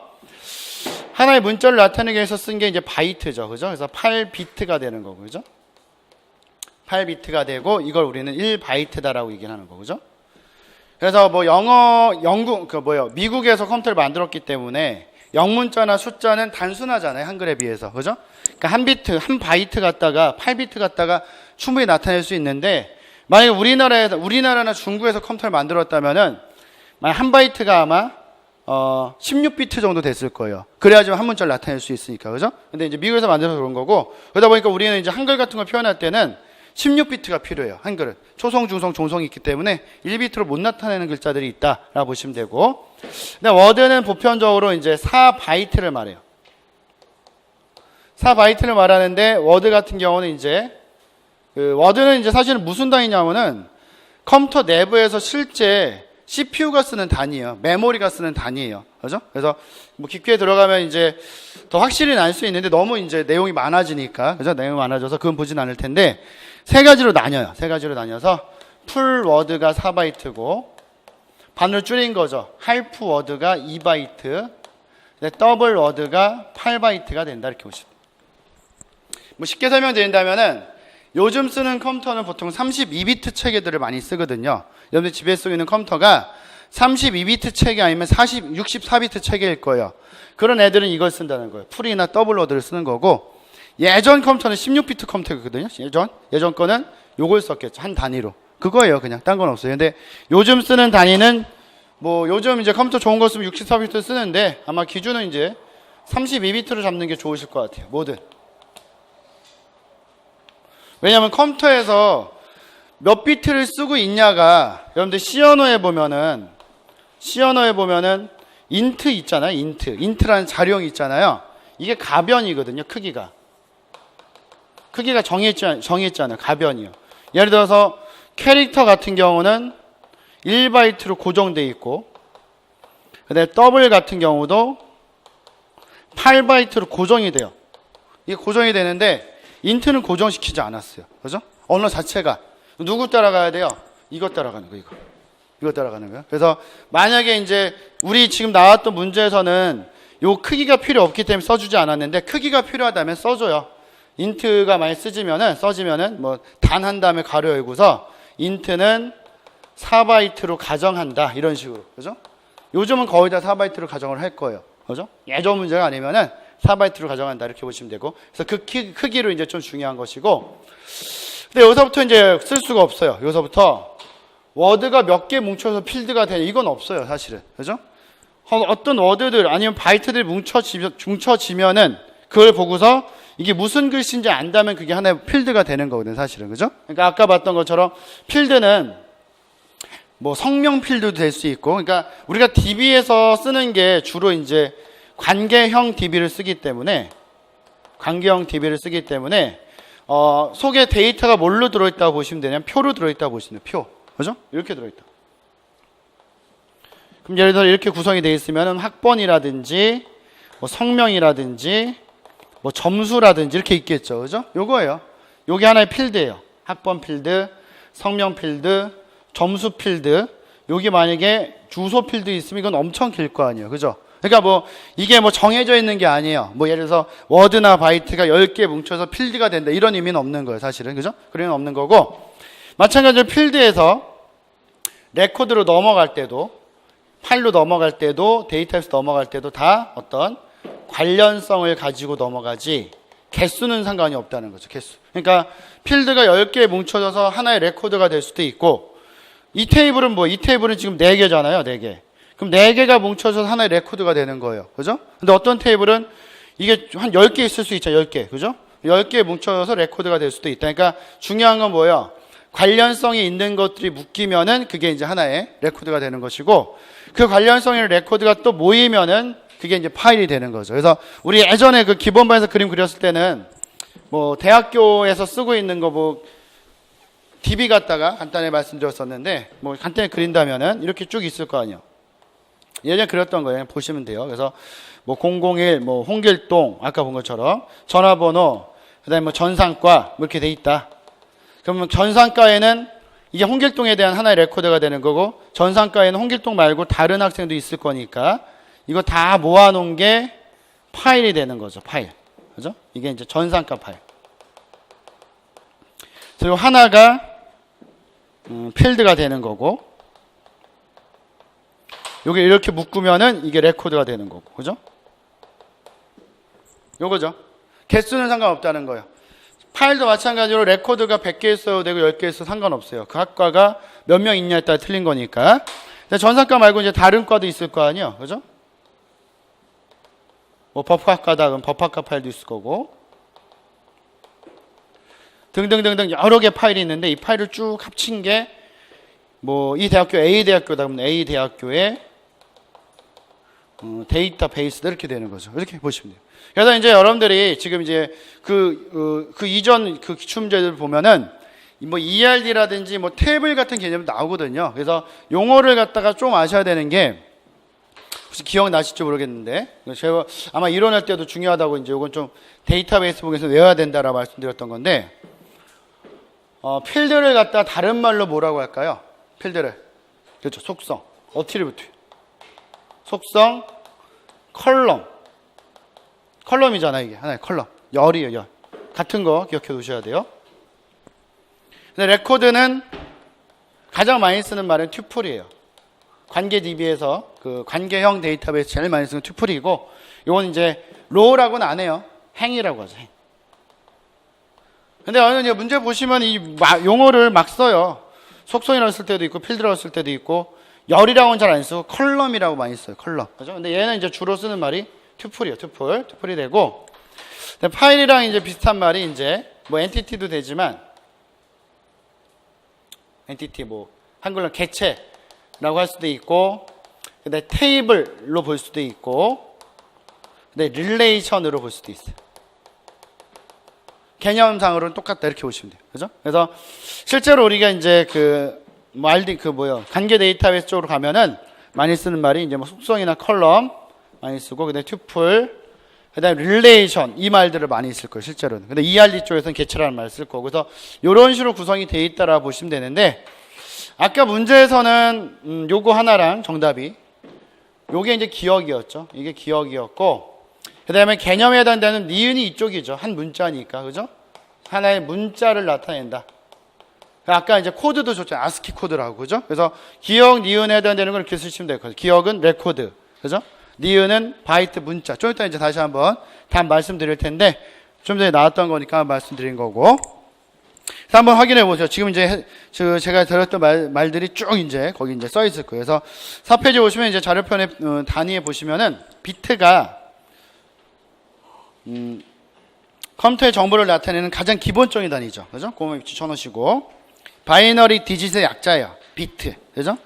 A: 하나의 문자를 나타내기 위해서 쓴 게 이제 바이트죠. 그죠? 그래서 8비트가 되는 거고, 그죠? 8비트가 되고, 이걸 우리는 1바이트다라고 얘기를 하는 거고, 그죠? 그래서 뭐 미국에서 컴퓨터를 만들었기 때문에 영문자나 숫자는 단순하잖아요. 한글에 비해서. 그죠? 그러니까 한 바이트 갖다가 8비트 갖다가 충분히 나타낼 수 있는데, 만약에 우리나라나 중국에서 컴퓨터를 만들었다면은, 만약 한 바이트가 아마 16비트 정도 됐을 거예요. 그래야지만 한 문자를 나타낼 수 있으니까. 그죠? 근데 이제 미국에서 만들어서 그런 거고, 그러다 보니까 우리는 이제 한글 같은 걸 표현할 때는 16비트가 필요해요. 한글은. 초성, 중성, 종성이 있기 때문에 1비트로 못 나타내는 글자들이 있다라고 보시면 되고, 근데 워드는 보편적으로 이제 4바이트를 말해요. 4바이트를 말하는데, 워드 같은 경우는 이제, 워드는 이제 사실은 무슨 단위냐면은 컴퓨터 내부에서 실제 CPU가 쓰는 단위예요. 메모리가 쓰는 단위예요. 그죠? 그래서 뭐 깊게 들어가면 이제 더 확실히 날 수 있는데, 너무 이제 내용이 많아지니까, 그죠? 내용이 많아져서 그건 보진 않을 텐데, 세 가지로 나뉘어요. 세 가지로 나뉘어서 풀 워드가 4바이트고, 반으로 줄인 거죠. 할프 워드가 2바이트, 더블 워드가 8바이트가 된다, 이렇게 보시면. 뭐 쉽게 설명드린다면은, 요즘 쓰는 컴퓨터는 보통 32비트 체계들을 많이 쓰거든요. 여러분들 집에 쓰고 있는 컴퓨터가 32비트 체계 아니면 64비트 체계일 거예요. 그런 애들은 이걸 쓴다는 거예요. 풀이나 더블 워드를 쓰는 거고, 예전 컴퓨터는 16비트 컴퓨터거든요. 예전 거는 요걸 썼겠죠. 한 단위로. 그거예요. 그냥 딴 건 없어요. 근데 요즘 쓰는 단위는 뭐 요즘 이제 컴퓨터 좋은 거 쓰면 64비트 쓰는데, 아마 기준은 이제 32비트로 잡는 게 좋으실 것 같아요. 뭐든. 왜냐하면 컴퓨터에서 몇 비트를 쓰고 있냐가, 여러분들 C 언어에 보면은 인트 있잖아요. 인트라는 자료형이 있잖아요. 이게 가변이거든요. 크기가 정했잖아요. 가변이요. 예를 들어서 캐릭터 같은 경우는 1바이트로 고정되어 있고, 근데 더블 같은 경우도 8바이트로 고정이 돼요. 이게 고정이 되는데, 인트는 고정시키지 않았어요. 그죠? 언어 자체가. 누구 따라가야 돼요? 이거 따라가는 거, 이거 따라가는 거예요. 그래서 만약에 이제 우리 지금 나왔던 문제에서는 요 크기가 필요 없기 때문에 써주지 않았는데, 크기가 필요하다면 써줘요. 인트가 많이 써지면은 뭐 단 한 다음에 가로 열고서 인트는 4바이트로 가정한다, 이런 식으로. 그죠? 요즘은 거의 다 4바이트로 가정을 할 거예요. 그죠? 예전 문제가 아니면은 4바이트로 가정한다, 이렇게 보시면 되고, 그래서 그 크기로 이제 좀 중요한 것이고, 근데 여기서부터 이제 쓸 수가 없어요. 여기서부터 워드가 몇 개 뭉쳐서 필드가 되는, 이건 없어요, 사실은. 그죠? 어떤 워드들 아니면 바이트들이 뭉쳐지면은 그걸 보고서 이게 무슨 글씨인지 안다면 그게 하나의 필드가 되는 거거든요, 사실은. 그죠? 그러니까 아까 봤던 것처럼 필드는 뭐 성명 필드도 될 수 있고, 그러니까 우리가 DB에서 쓰는 게 주로 이제 관계형 DB를 쓰기 때문에, 속에 데이터가 뭘로 들어있다고 보시면 되냐면 표로 들어있다고 보시면 돼요. 표. 그죠? 이렇게 들어있다. 그럼 예를 들어 이렇게 구성이 되어 있으면 학번이라든지 뭐 성명이라든지 뭐 점수라든지 이렇게 있겠죠. 그죠? 요거예요. 요게 하나의 필드예요. 학번 필드, 성명 필드, 점수 필드. 요게 만약에 주소 필드 있으면 이건 엄청 길 거 아니에요. 그죠? 그러니까 뭐 이게 뭐 정해져 있는 게 아니에요. 뭐 예를 들어서 워드나 바이트가 10개 뭉쳐서 필드가 된다, 이런 의미는 없는 거예요, 사실은. 그죠? 그런 의미는 없는 거고, 마찬가지로 필드에서 레코드로 넘어갈 때도 파일로 넘어갈 때도 데이터에서 넘어갈 때도 다 어떤 관련성을 가지고 넘어가지 개수는 상관이 없다는 거죠. 개수. 그러니까 필드가 10개 뭉쳐져서 하나의 레코드가 될 수도 있고 이 테이블은 뭐 이 테이블은 지금 4개잖아요. 4개. 그럼 4개가 뭉쳐져서 하나의 레코드가 되는 거예요. 그죠? 근데 어떤 테이블은 이게 한 10개 있을 수 있잖아요. 10개. 그죠? 10개 뭉쳐져서 레코드가 될 수도 있다. 그러니까 중요한 건 뭐예요? 관련성이 있는 것들이 묶이면은 그게 이제 하나의 레코드가 되는 것이고 그 관련성이 있는 레코드가 또 모이면은 그게 이제 파일이 되는 거죠. 그래서 우리 예전에 그 기본반에서 그림 그렸을 때는 뭐 대학교에서 쓰고 있는 거 뭐 DB 갖다가 간단히 말씀드렸었는데 뭐 간단히 그린다면은 이렇게 쭉 있을 거 아니에요. 예전에 그렸던 거예요. 보시면 돼요. 그래서 뭐 001, 뭐 홍길동 아까 본 것처럼 전화번호, 그다음에 뭐 전산과 뭐 이렇게 돼 있다. 그러면 전산과에는 이게 홍길동에 대한 하나의 레코드가 되는 거고 전산과에는 홍길동 말고 다른 학생도 있을 거니까 이거 다 모아놓은 게 파일이 되는 거죠. 파일. 그죠? 이게 이제 전산과 파일. 그리고 하나가 필드가 되는 거고 요게 이렇게 묶으면은 이게 레코드가 되는 거고. 그죠? 요거죠. 개수는 상관없다는 거예요. 파일도 마찬가지로 레코드가 100개 있어도 되고 10개 있어도 상관없어요. 그 학과가 몇 명 있냐에 따라 틀린 거니까. 전산과 말고 이제 다른 과도 있을 거 아니에요. 그죠? 뭐 법학과다 그럼 법학과 파일도 있을 거고. 등등등등 여러 개 파일이 있는데 이 파일을 쭉 합친 게 뭐 이 대학교 A 대학교다 그러면 A 대학교의 데이터베이스다 이렇게 되는 거죠. 이렇게 보시면 돼요. 그래서 이제 여러분들이 지금 이제 그 이전 그 기출문제들 보면은 뭐 ERD라든지 뭐 테이블 같은 개념이 나오거든요. 그래서 용어를 갖다가 좀 아셔야 되는 게 혹시 기억나실지 모르겠는데 제가 아마 이론할 때도 중요하다고 이제 이건 좀 데이터베이스 부분에서 외워야 된다라고 말씀드렸던 건데 필드를 갖다 다른 말로 뭐라고 할까요? 필드를 그렇죠. 속성, 어트리뷰트, 속성, 컬럼이잖아 이게 하나의 컬럼, 열이에요. 열 같은 거 기억해 두셔야 돼요. 근데 레코드는 가장 많이 쓰는 말은 튜플이에요. 관계 DB에서 그 관계형 데이터베이스 제일 많이 쓰는 튜플이고 이건 이제 로우라고는 안 해요. 행이라고 하죠. 행. 근데 이제 문제 보시면 이 용어를 막 써요. 속성이라고 쓸 때도 있고 필드라고 쓸 때도 있고 열이라고는 잘 안 쓰고 컬럼이라고 많이 써요. 컬럼. 그죠? 근데 얘는 이제 주로 쓰는 말이 튜플이에요. 튜플이 되고 파일이랑 이제 비슷한 말이 이제 뭐 엔티티도 되지만 엔티티 뭐 한글로 개체라고 할 수도 있고 근데 테이블로 볼 수도 있고 근데 릴레이션으로 볼 수도 있어요. 개념상으로는 똑같다 이렇게 보시면 돼요. 그죠? 그래서 실제로 우리가 이제 관계 데이터베이스 쪽으로 가면은 많이 쓰는 말이 이제 뭐 속성이나 컬럼 많이 쓰고 그다음에 튜플 그다음에 릴레이션 이 말들을 많이 쓸 거예요. 실제로는. 근데 ERD 쪽에서는 개체라는 말을 쓸 거고 그래서 이런 식으로 구성이 돼 있다라고 보시면 되는데 아까 문제에서는 요거 하나랑 정답이 요게 이제 기억이었죠. 이게 기억이었고 그다음에 개념에 해당되는 니은이 이쪽이죠. 한 문자니까. 그죠? 하나의 문자를 나타낸다. 아까 이제 코드도 줬잖아요. 아스키 코드라고. 그죠? 그래서 기억, 니은에 해당되는 걸 이렇게 쓰시면 될 거예요. 기억은 레코드. 그죠? 니은은 바이트 문자. 좀 이따 이제 다시 한번 답 말씀드릴 텐데 좀 전에 나왔던 거니까 말씀드린 거고. 그래서 한번 확인해 보죠. 지금 이제 제가 드렸던 말들이 쭉 이제 거기 이제 써 있을 거예요. 그래서 4페이지 오시면 이제 자료편의 단위에 보시면은 비트가 컴퓨터의 정보를 나타내는 가장 기본적인 단위죠. 그죠? 그거만 위치 쳐놓으시고 바이너리 디짓의 약자예요. 비트. 그죠?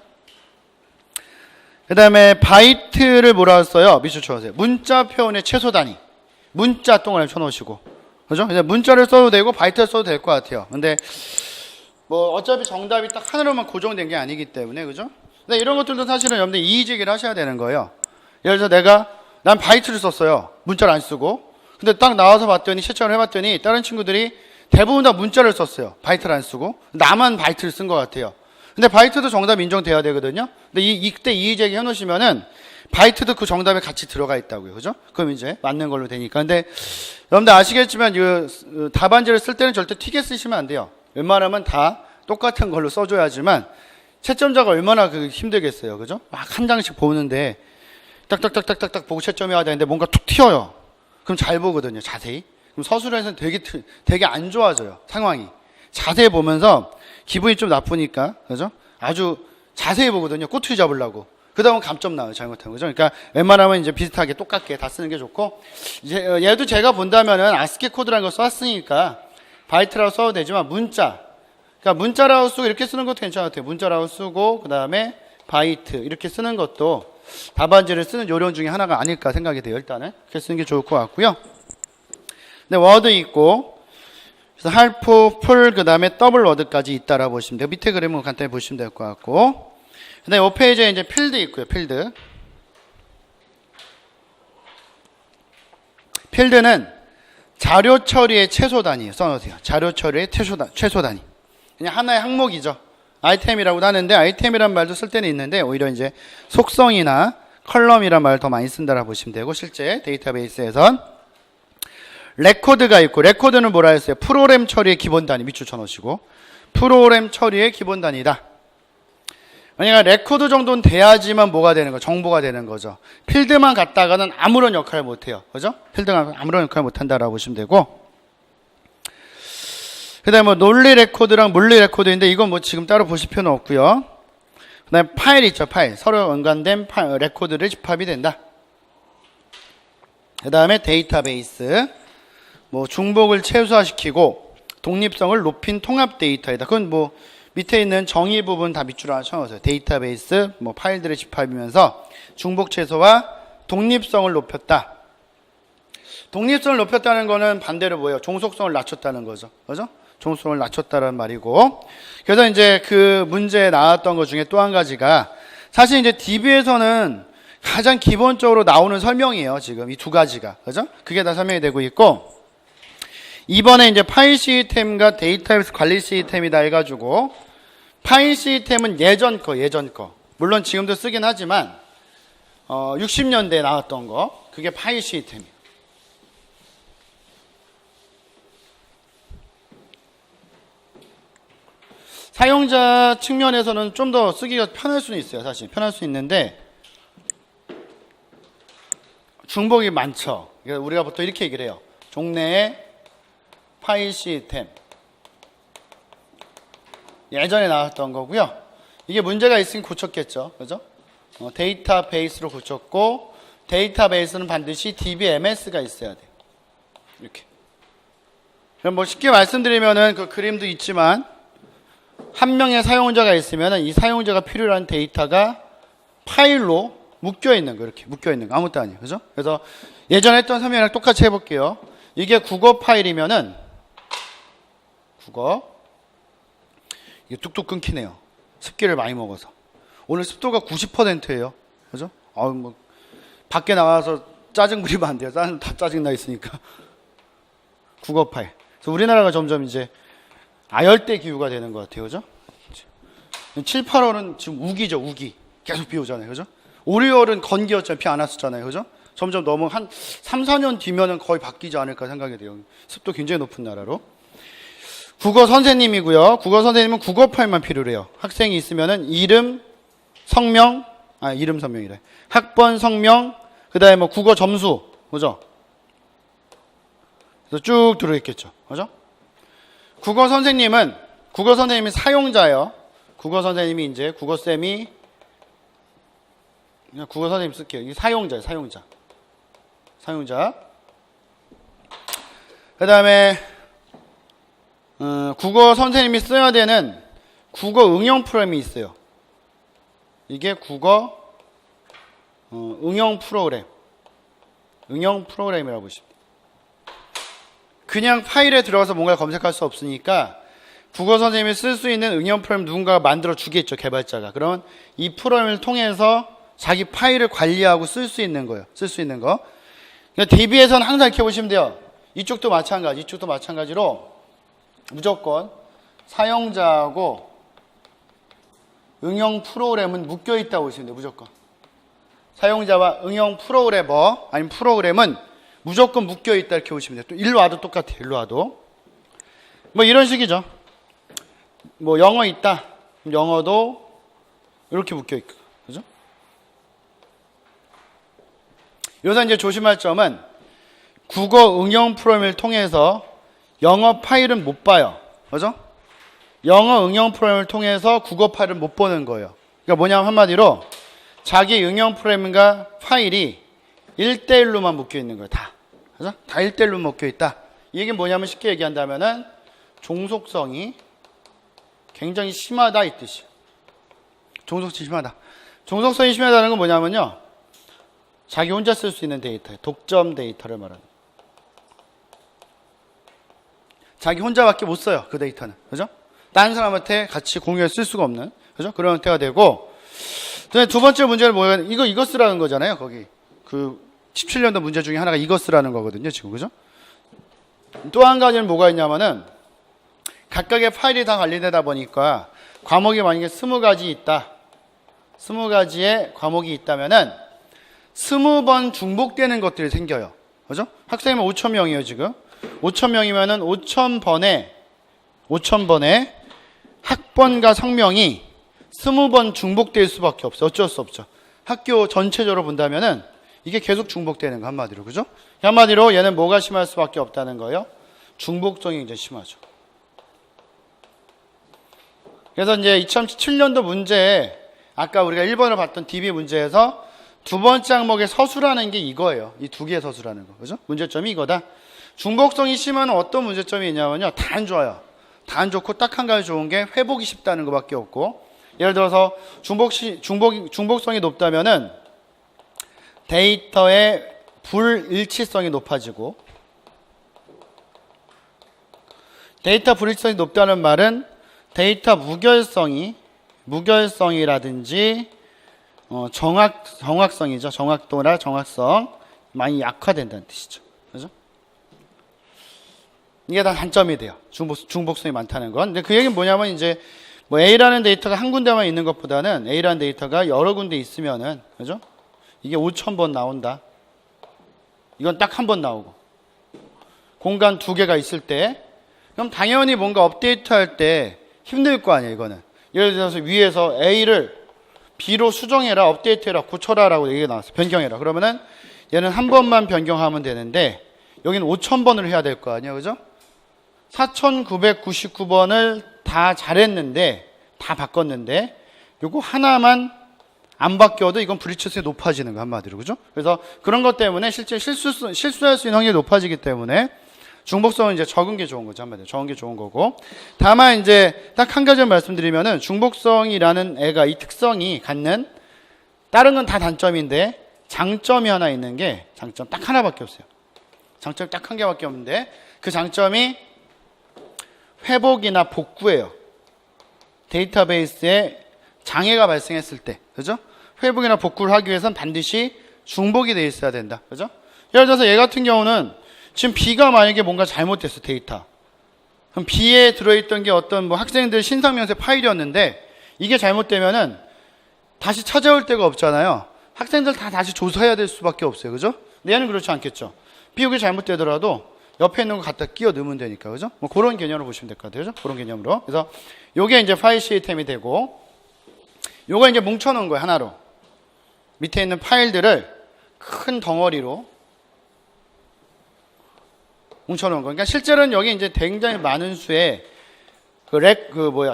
A: 그 다음에 바이트를 뭐라고 써요? 밑줄 쳐주세요. 문자 표현의 최소 단위. 문자 동그라미 쳐놓으시고. 그죠? 그냥 문자를 써도 되고 바이트를 써도 될 것 같아요. 근데 뭐 어차피 정답이 딱 하나로만 고정된 게 아니기 때문에 그죠? 근데 이런 것들도 사실은 여러분들 이의제기를 하셔야 되는 거예요. 예를 들어서 난 바이트를 썼어요. 문자를 안 쓰고. 근데 딱 나와서 봤더니 채점을 해봤더니 다른 친구들이 대부분 다 문자를 썼어요. 바이트를 안 쓰고. 나만 바이트를 쓴 것 같아요. 근데 바이트도 정답 인정돼야 되거든요. 근데 이때 이의제기 해놓으시면은 바이트도 그 정답에 같이 들어가 있다고요. 그죠? 그럼 이제 맞는 걸로 되니까. 근데 여러분들 아시겠지만 답안지를 쓸 때는 절대 튀게 쓰시면 안 돼요. 웬만하면 다 똑같은 걸로 써줘야지만 채점자가 얼마나 힘들겠어요. 그죠? 막 한 장씩 보는데 딱딱딱딱딱딱 보고 채점해야 되는데 뭔가 툭 튀어요. 그럼 잘 보거든요. 자세히. 그럼 서술에서는 되게 안 좋아져요. 상황이. 자세히 보면서 기분이 좀 나쁘니까. 그죠? 아주 자세히 보거든요. 꼬투리 잡으려고. 그다음은 감점 나와요. 잘못하면. 그죠? 그러니까 웬만하면 이제 비슷하게 똑같게 다 쓰는 게 좋고, 이제 얘도 제가 본다면은 아스키 코드라는 걸 썼으니까 바이트라고 써도 되지만 문자. 그러니까 문자라고 쓰고 이렇게 쓰는 것도 괜찮을 같아요. 문자라고 쓰고 그다음에 바이트 이렇게 쓰는 것도 답안지를 쓰는 요령 중에 하나가 아닐까 생각이 돼요. 일단은 그렇게 쓰는 게 좋을 것 같고요. 네, 워드 있고, 그래서 할프, 풀, 그 다음에 더블 워드까지 있다라고 보시면 돼요. 밑에 그림을 간단히 보시면 될 것 같고, 근데 이 페이지에 이제 필드 있고요. 필드. 필드는 자료 처리의 최소 단위 써놓으세요. 자료 처리의 최소 단위. 그냥 하나의 항목이죠. 아이템이라고도 하는데 아이템이란 말도 쓸 때는 있는데 오히려 이제 속성이나 컬럼이란 말을 더 많이 쓴다라고 보시면 되고, 실제 데이터베이스에선 레코드가 있고, 레코드는 뭐라 했어요? 프로그램 처리의 기본 단위 밑줄 쳐놓으시고, 프로그램 처리의 기본 단위다. 그러니까 레코드 정도는 돼야지만 뭐가 되는 거? 정보가 되는 거죠. 필드만 갖다가는 아무런 역할을 못해요. 그죠? 필드가 아무런 역할을 못한다라고 보시면 되고, 그 다음에 뭐 논리 레코드랑 물리 레코드인데 이건 뭐 지금 따로 보실 필요는 없고요. 그 다음에 파일 있죠. 파일. 서로 연관된 레코드를 집합이 된다. 그 다음에 데이터베이스. 뭐 중복을 최소화시키고 독립성을 높인 통합 데이터이다. 그건 뭐 밑에 있는 정의 부분 다 밑줄 하나 쳐놓으세요. 데이터베이스, 뭐 파일들의 집합이면서 중복 최소화, 독립성을 높였다. 독립성을 높였다는 거는 반대로 뭐예요? 종속성을 낮췄다는 거죠. 그죠? 종속성을 낮췄다는 말이고. 그래서 이제 그 문제에 나왔던 것 중에 또 한 가지가, 사실 이제 DB에서는 가장 기본적으로 나오는 설명이에요. 지금 이 두 가지가. 그죠? 그게 다 설명이 되고 있고, 이번에 이제 파일 시스템과 데이터베이스 관리 시스템이다 해가지고, 파일 시스템은 예전 거. 물론 지금도 쓰긴 하지만, 60년대에 나왔던 거. 그게 파일 시스템이에요. 사용자 측면에서는 좀 더 쓰기가 편할 수는 있어요. 사실 편할 수 있는데 중복이 많죠. 우리가 보통 이렇게 얘기를 해요. 종래의 파일 시스템. 예전에 나왔던 거고요. 이게 문제가 있으면 고쳤겠죠. 그죠? 데이터베이스로 고쳤고, 데이터베이스는 반드시 DBMS가 있어야 돼요. 이렇게. 그럼 뭐 쉽게 말씀드리면은 그 그림도 있지만, 한 명의 사용자가 있으면 이 사용자가 필요로 하는 데이터가 파일로 묶여있는 거, 이렇게 묶여있는 거. 아무것도 아니에요. 그죠? 그래서 예전에 했던 설명이랑 똑같이 해볼게요. 이게 국어 파일이면은, 국어. 이게 뚝뚝 끊기네요. 습기를 많이 먹어서. 오늘 습도가 90%예요. 그죠? 뭐, 밖에 나가서 짜증 부리면 안 돼요. 다 짜증나 있으니까. 국어 파일. 그래서 우리나라가 점점 이제 아열대 기후가 되는 것 같아요. 그죠? 7, 8월은 지금 우기죠. 우기. 계속 비 오잖아요. 그죠? 5, 6월은 건기였잖아요. 비 안 왔었잖아요. 그죠? 점점 너무 한 3, 4년 뒤면은 거의 바뀌지 않을까 생각이 돼요. 습도 굉장히 높은 나라로. 국어 선생님이고요. 국어 선생님은 국어 파일만 필요로 해요. 학생이 있으면은 이름, 성명, 이름 성명이래. 학번, 성명, 그 다음에 뭐 국어 점수. 그죠? 그래서 쭉 들어있겠죠. 그죠? 국어 선생님이 사용자예요. 국어 선생님이 이제 국어쌤이 그냥 국어 선생님 쓸게요. 이게 사용자예요. 사용자. 그 다음에 국어 선생님이 써야 되는 국어 응용 프로그램이 있어요. 이게 국어 응용 프로그램이라고 보시면 돼요. 그냥 파일에 들어가서 뭔가 검색할 수 없으니까 국어 선생님이 쓸 수 있는 응용 프로그램 누군가가 만들어 주겠죠. 개발자가. 그러면 이 프로그램을 통해서 자기 파일을 관리하고 쓸 수 있는 거예요. 그러니까 DB에서는 항상 이렇게 보시면 돼요. 이쪽도 마찬가지로 무조건 사용자하고 응용 프로그램은 묶여있다고 보시면 돼요. 무조건. 사용자와 응용 프로그래머 아니면 프로그램은 무조건 묶여있다 이렇게 보시면 돼요. 또 일로 와도 똑같아요. 일로 와도. 뭐 이런 식이죠. 뭐 영어 있다. 영어도 이렇게 묶여 있고, 그죠? 여기서 이제 조심할 점은 국어 응용 프로그램을 통해서 영어 파일은 못 봐요. 그죠? 영어 응용 프로그램을 통해서 국어 파일은 못 보는 거예요. 그러니까 뭐냐면 한마디로 자기 응용 프로그램과 파일이 1대1로만 묶여 있는 거예요. 다. 그죠? 다 1대1로 묶여 있다. 이 얘기는 뭐냐면 쉽게 얘기한다면은 종속성이 굉장히 심하다 이 뜻이에요. 종속성이 심하다. 종속성이 심하다는 건 뭐냐면요. 자기 혼자 쓸 수 있는 데이터예요. 독점 데이터를 말하는. 자기 혼자밖에 못 써요. 그 데이터는. 그죠? 다른 사람한테 같이 공유해 쓸 수가 없는. 그죠? 그런 형태가 되고. 두 번째 문제는 뭐예요? 이거 쓰라는 거잖아요. 거기. 그 17년도 문제 중에 하나가 이거 쓰라는 거거든요. 지금. 그죠? 또 한 가지는 뭐가 있냐면은 각각의 파일이 다 관리되다 보니까 과목이 만약에 20가지 있다. 20가지의 과목이 있다면은 20번 중복되는 것들이 생겨요. 그죠? 학생이면 5,000명이에요, 지금. 5,000명이면은 5,000번에 학번과 성명이 20번 중복될 수밖에 없어요. 어쩔 수 없죠. 학교 전체적으로 본다면은 이게 계속 중복되는 거 한마디로. 그죠? 한마디로 얘는 뭐가 심할 수밖에 없다는 거예요? 중복성이 이제 심하죠. 그래서 이제 2017년도 문제, 아까 우리가 1번을 봤던 DB 문제에서 두 번째 항목의 서술하는 게 이거예요. 이 두 개의 서술하는 거. 그죠? 문제점이 이거다. 중복성이 심한 어떤 문제점이 있냐면요. 다 안 좋아요. 다 안 좋고 딱 한 가지 좋은 게 회복이 쉽다는 것밖에 없고, 예를 들어서 중복성이 높다면은 데이터의 불일치성이 높아지고, 데이터 불일치성이 높다는 말은 데이터 무결성이라든지 정확성이죠. 정확도나 정확성 많이 약화된다는 뜻이죠. 그죠? 이게 다 단점이 돼요. 중복성이 많다는 건. 근데 그 얘기는 뭐냐면 이제 뭐 A라는 데이터가 한 군데만 있는 것보다는 A라는 데이터가 여러 군데 있으면은, 그죠? 이게 5,000번 나온다. 이건 딱 한 번 나오고. 공간 두 개가 있을 때, 그럼 당연히 뭔가 업데이트 할 때 힘들 거 아니에요, 이거는. 예를 들어서 위에서 A를 B로 수정해라, 업데이트해라, 고쳐라 라고 얘기가 나왔어요. 변경해라. 그러면은 얘는 한 번만 변경하면 되는데 여기는 5,000번을 해야 될 거 아니에요, 그죠? 4,999번을 다 잘했는데, 다 바꿨는데 요거 하나만 안 바뀌어도 이건 불일치성이 높아지는 거 한마디로. 그죠? 그래서 그런 것 때문에 실제 실수할 수 있는 확률이 높아지기 때문에 중복성은 이제 적은 게 좋은 거죠. 한마디로. 적은 게 좋은 거고. 다만 이제 딱 한 가지 말씀드리면은 중복성이라는 애가 이 특성이 갖는 다른 건 다 단점인데 장점이 하나 있는 게 장점 딱 하나밖에 없어요. 장점이 딱 한 개밖에 없는데 그 장점이 회복이나 복구예요. 데이터베이스에 장애가 발생했을 때. 그죠? 회복이나 복구를 하기 위해서는 반드시 중복이 돼 있어야 된다. 그죠? 예를 들어서 얘 같은 경우는 지금 B가 만약에 뭔가 잘못됐어, 데이터. 그럼 B에 들어있던 게 어떤 뭐 학생들 신상명세 파일이었는데 이게 잘못되면은 다시 찾아올 데가 없잖아요. 학생들 다 다시 조사해야 될 수밖에 없어요. 그죠? 근데 얘는 그렇지 않겠죠. 비용이 잘못되더라도 옆에 있는 거 갖다 끼워 넣으면 되니까. 그죠? 뭐 그런 개념으로 보시면 될 것 같아요. 그죠? 그런 개념으로. 그래서 요게 이제 파일 시스템이 되고 요거 이제 뭉쳐놓은 거예요. 하나로. 밑에 있는 파일들을 큰 덩어리로 뭉쳐놓은 거예요. 그러니까 실제로는 여기 이제 굉장히 많은 수의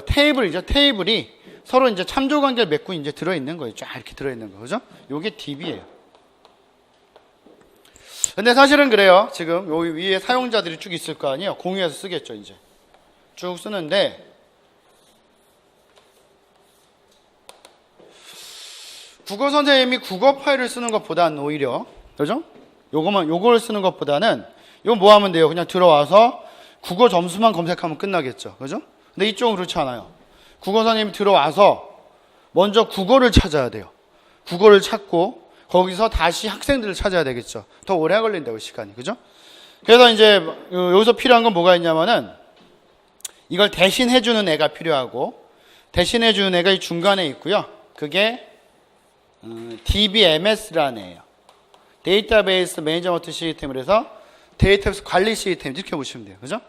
A: 테이블이죠. 테이블이 서로 이제 참조 관계를 맺고 이제 들어있는 거예요. 쫙 이렇게 들어있는 거. 그죠? 요게 DB예요. 근데 사실은 그래요. 지금 여기 위에 사용자들이 쭉 있을 거 아니에요. 공유해서 쓰겠죠, 이제. 쭉 쓰는데, 국어 선생님이 국어 파일을 쓰는 것보다는 오히려, 그죠? 요걸 쓰는 것보다는, 이거 뭐 하면 돼요? 그냥 들어와서 국어 점수만 검색하면 끝나겠죠. 그죠? 근데 이쪽은 그렇지 않아요. 국어 선생님이 들어와서 먼저 국어를 찾아야 돼요. 국어를 찾고, 거기서 다시 학생들을 찾아야 되겠죠. 더 오래 걸린다고, 시간이. 그죠? 그래서 이제 여기서 필요한 건 뭐가 있냐면은 이걸 대신해주는 애가 필요하고 대신해주는 애가 이 중간에 있고요. 그게 DBMS라는 애예요. 데이터베이스 매니저먼트 시스템을 해서 데이터베이스 관리 시스템 이렇게 보시면 돼요. 그죠?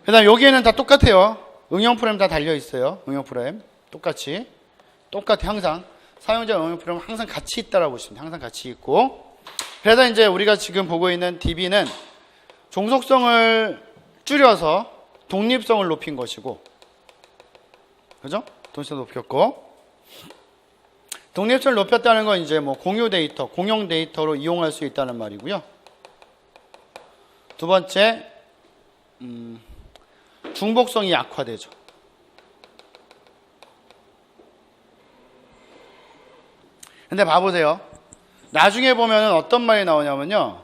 A: 그 다음 여기에는 다 똑같아요. 응용 프로그램 다 달려 있어요. 응용 프로그램. 똑같이. 똑같아 항상. 사용자 응용 프로그램은 항상 같이 있다라고 보시면 돼요. 항상 같이 있고. 그래서 이제 우리가 지금 보고 있는 DB는 종속성을 줄여서 독립성을 높인 것이고, 그죠? 독립성을 높였고, 독립성을 높였다는 건 이제 뭐 공유 데이터, 공용 데이터로 이용할 수 있다는 말이고요. 두 번째, 중복성이 약화되죠. 근데 봐보세요. 나중에 보면 어떤 말이 나오냐면요.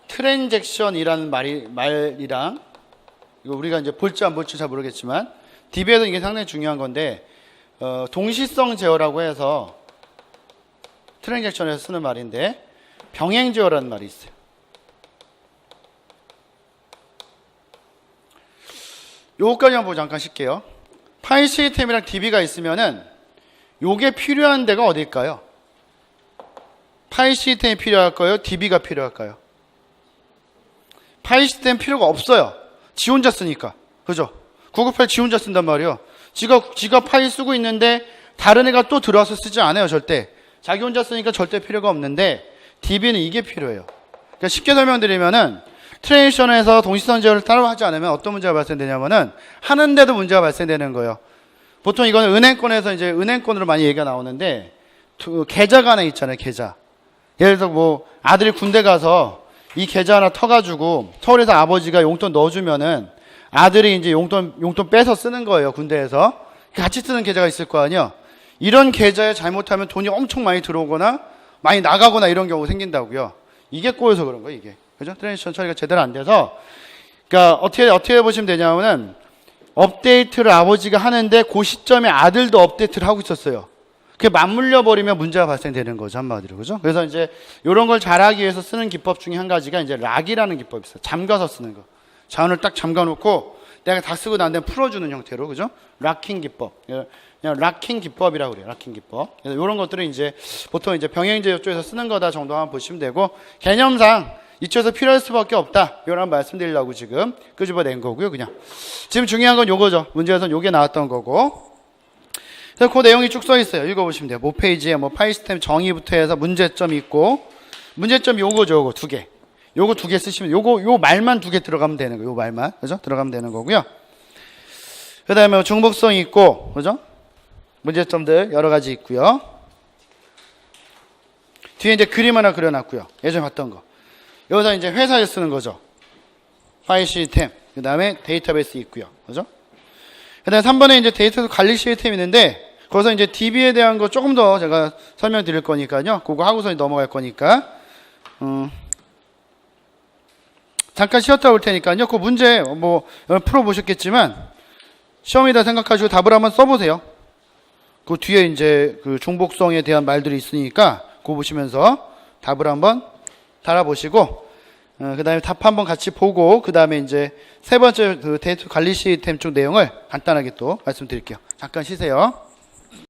A: 트랜잭션이라는 말이랑, 이거 우리가 이제 볼지 안 볼지 잘 모르겠지만, DB에도 이게 상당히 중요한 건데, 동시성 제어라고 해서 트랜잭션에서 쓰는 말인데, 병행 제어라는 말이 있어요. 요거까지만 보고 잠깐 쉴게요. 파일 시스템이랑 DB가 있으면은, 요게 필요한 데가 어딜까요? 파일 시스템이 필요할까요? DB가 필요할까요? 파일 시스템 필요가 없어요. 지 혼자 쓰니까. 그죠? 구글 파일 지 혼자 쓴단 말이에요. 지가 파일 쓰고 있는데 다른 애가 또 들어와서 쓰지 않아요. 절대. 자기 혼자 쓰니까 절대 필요가 없는데 DB는 이게 필요해요. 그러니까 쉽게 설명드리면은 트랜지션에서 동시성 제어를 따로 하지 않으면 어떤 문제가 발생되냐면은 하는데도 문제가 발생되는 거예요. 보통 이거는 은행권에서 이제 은행권으로 많이 얘기가 나오는데 계좌가 하나 있잖아요. 계좌. 예를 들어서 뭐 아들이 군대 가서 이 계좌 하나 터가지고 서울에서 아버지가 용돈 넣어주면은 아들이 이제 용돈 빼서 쓰는 거예요. 군대에서. 같이 쓰는 계좌가 있을 거 아니에요. 이런 계좌에 잘못하면 돈이 엄청 많이 들어오거나 많이 나가거나 이런 경우가 생긴다고요. 이게 꼬여서 그런 거예요. 이게. 그죠? 트랜지션 처리가 제대로 안 돼서. 그러니까 어떻게 보시면 되냐면은 업데이트를 아버지가 하는데 그 시점에 아들도 업데이트를 하고 있었어요. 그게 맞물려 버리면 문제가 발생되는 거죠, 한마디로. 그죠? 그래서 이제 이런 걸 잘하기 위해서 쓰는 기법 중에 한 가지가 이제 락이라는 기법이 있어요. 잠가서 쓰는 거. 자원을 딱 잠가 놓고 내가 다 쓰고 난 다음에 풀어주는 형태로. 그죠? 락킹 기법. 그냥 락킹 기법이라고 그래요. 락킹 기법. 그래서 이런 것들은 이제 보통 이제 병행제어 쪽에서 쓰는 거다 정도만 보시면 되고, 개념상 이쪽에서 필요할 수밖에 없다. 이런 말씀드리려고 지금 끄집어낸 거고요, 그냥. 지금 중요한 건 요거죠. 문제에서는 요게 나왔던 거고. 그래서 그 내용이 쭉 써 있어요. 읽어보시면 돼요. 모 페이지에 뭐 파일 시스템 정의부터 해서 문제점이 있고, 문제점 요거죠, 요거 두 개. 요거 두 개 쓰시면, 요 말만 두 개 들어가면 되는 거예요. 요 말만. 그죠? 들어가면 되는 거고요. 그 다음에 중복성이 있고, 그죠? 문제점들 여러 가지 있고요. 뒤에 이제 그림 하나 그려놨고요. 예전에 봤던 거. 여기서 이제 회사에 쓰는 거죠. 파일 시스템. 그 다음에 데이터베이스 있고요. 그죠? 그 다음에 3번에 이제 데이터 관리 시스템이 있는데, 거기서 이제 DB에 대한 거 조금 더 제가 설명 드릴 거니까요. 그거 하고서 넘어갈 거니까. 잠깐 쉬었다 올 테니까요. 그 문제 뭐 풀어보셨겠지만, 시험이다 생각하시고 답을 한번 써보세요. 그 뒤에 이제 그 중복성에 대한 말들이 있으니까, 그거 보시면서 답을 한번 달아보시고, 그 다음에 답 한번 같이 보고, 그 다음에 이제 세 번째 그 데이터 관리 시스템 쪽 내용을 간단하게 또 말씀드릴게요. 잠깐 쉬세요.